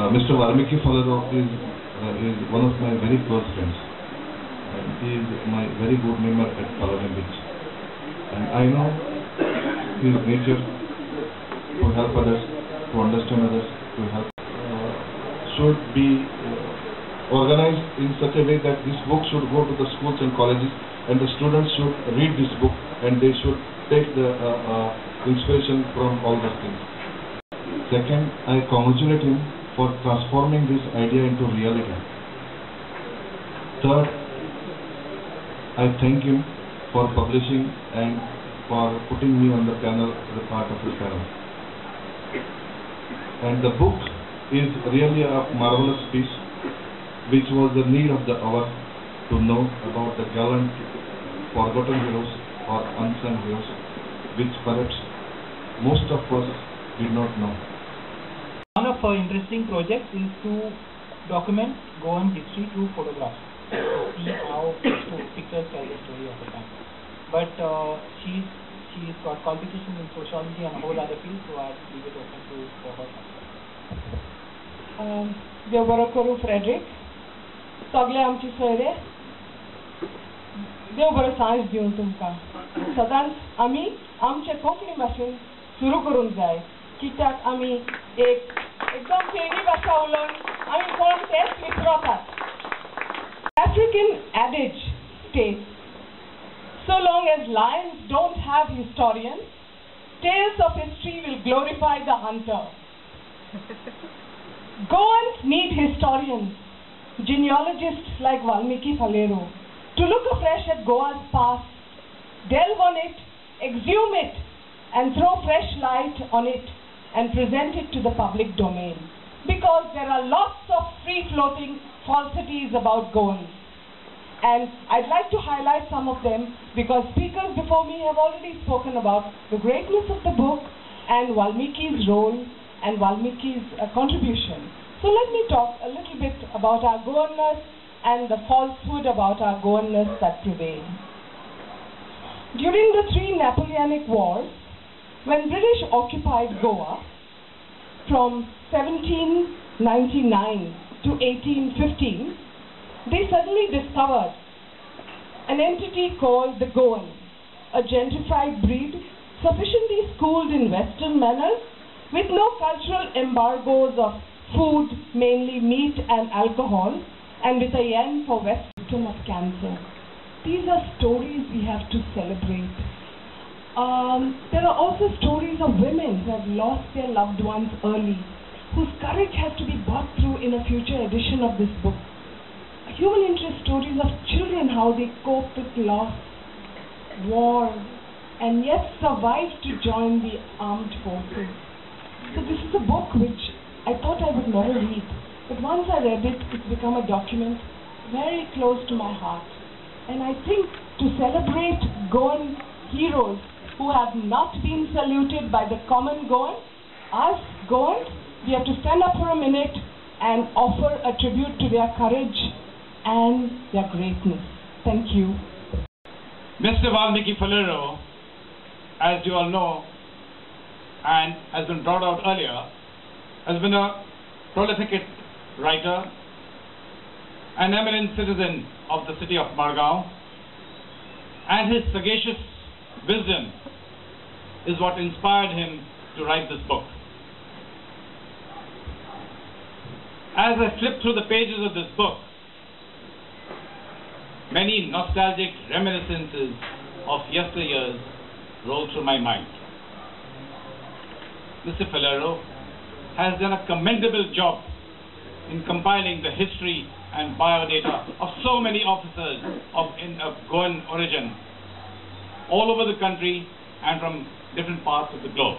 Mr. Valmiki Faleiro is one of my very close friends. He is my very good member at Colony Beach. And I know his nature to help others, to understand others, to help should be organized in such a way that this book should go to the schools and colleges, and the students should read this book and they should take the inspiration from all those things. Second, I congratulate him for transforming this idea into reality. Third, I thank him for publishing and for putting me on the panel, the part of the panel. And the book is really a marvelous piece, which was the need of the hour to know about the gallant, forgotten heroes or unsung heroes, which perhaps most of us did not know. One of our interesting projects is to document Goan history through photographs, to see how pictures tell the story of the time. But she's got qualifications in sociology and a whole other field, so I'll leave it open for her. देव बरो करूं Frederick, सगळे आमचे सोयरे, देव बरो सांज दिवन तुमकां. सदांच आमी आमचे कोंकणी भाशेन सुरू करूंक जाय, कित्याक आमी एकदम फेणी भाशा उलोवन आमी कोण तेच विसरतात. African adage states, so long as lions don't have historians, tales of history will glorify the hunter. Goans need historians, genealogists like Valmiki Faleiro, to look afresh at Goa's past, delve on it, exhume it, and throw fresh light on it and present it to the public domain. Because there are lots of free-floating falsities about Goans. And I'd like to highlight some of them because speakers before me have already spoken about the greatness of the book and Valmiki's role and Valmiki's contribution. So let me talk a little bit about our Goanness and the falsehood about our Goanness that prevail. During the 3 Napoleonic Wars, when British occupied Goa from 1799 to 1815, they suddenly discovered an entity called the Goan, a gentrified breed sufficiently schooled in Western manners with no cultural embargoes of food, mainly meat and alcohol, and with a yen for West system of cancer. These are stories we have to celebrate. There are also stories of women who have lost their loved ones early, whose courage has to be brought through in a future edition of this book. Human interest stories of children, how they cope with loss, war, and yet survive to join the armed forces. So this is a book which I thought I would never read, but once I read it, it's become a document very close to my heart. And I think to celebrate Goan heroes who have not been saluted by the common Goan, us Goans, we have to stand up for a minute and offer a tribute to their courage and their greatness. Thank you. Mr. Valmiki Faleiro, as you all know, and has been brought out earlier, has been a prolific writer, an eminent citizen of the city of Margao, and his sagacious wisdom is what inspired him to write this book. As I flip through the pages of this book, many nostalgic reminiscences of yesteryears roll through my mind. Mr. Faleiro has done a commendable job in compiling the history and biodata of so many officers of Goan origin all over the country and from different parts of the globe.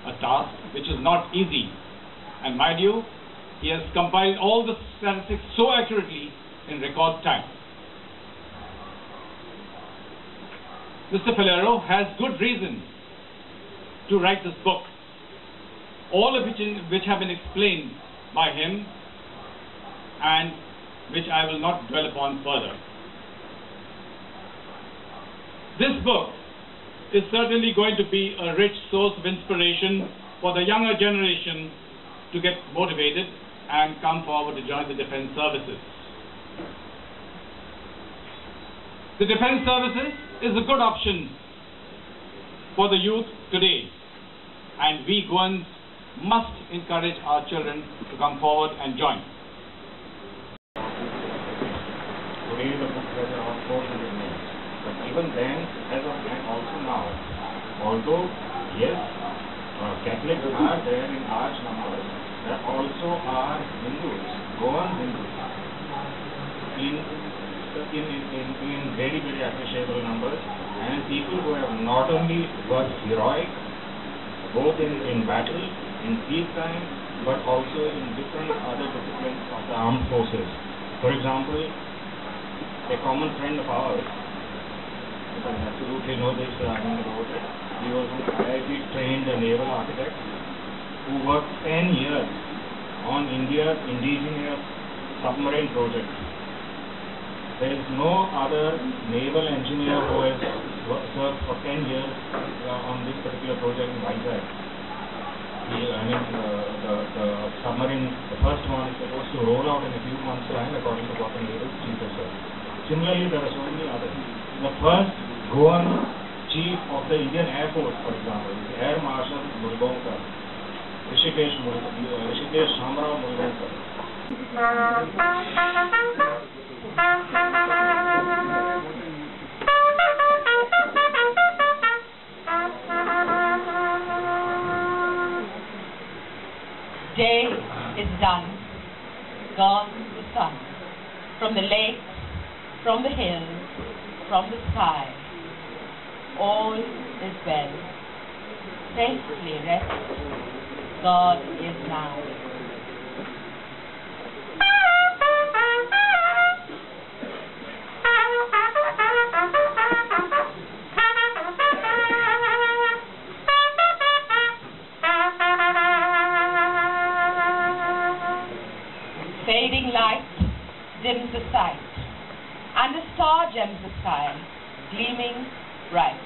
A task which is not easy, and mind you, he has compiled all the statistics so accurately in record time. Mr. Faleiro has good reason to write this book, all of which have been explained by him and which I will not dwell upon further. This book is certainly going to be a rich source of inspiration for the younger generation to get motivated and come forward to join the defense services. The defense services is a good option for the youth today, and we Goans must encourage our children to come forward and join. Today the book has around 400 names, but even then, as of and also now, although yes, Catholics are there in large numbers, there also are Hindus, Goan Hindus, in very, very appreciable numbers, and people who have not only worked heroic, both in battle, in peacetime, but also in different other disciplines of the armed forces. For example, a common friend of ours, you can absolutely know this, about it, he was an IIT trained naval architect who worked 10 years on India's indigenous submarine project. There is no other naval engineer who has served for 10 years on this particular project in Vizag. The submarine, the first one, is supposed to roll out in a few months' time, according to what the naval chief has said. Similarly, there are so many others. The first Goan chief of the Indian Air Force, for example, is Air Marshal Mulgaonkar, Rishikesh Shamrao Mulgaonkar. Day is done, gone the sun, from the lakes, from the hills, from the sky, all is well. Safely rest, God is nigh. Fading light dims the sight, and a star gems the sky, gleaming bright.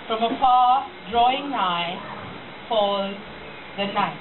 From afar, drawing nigh, falls the night.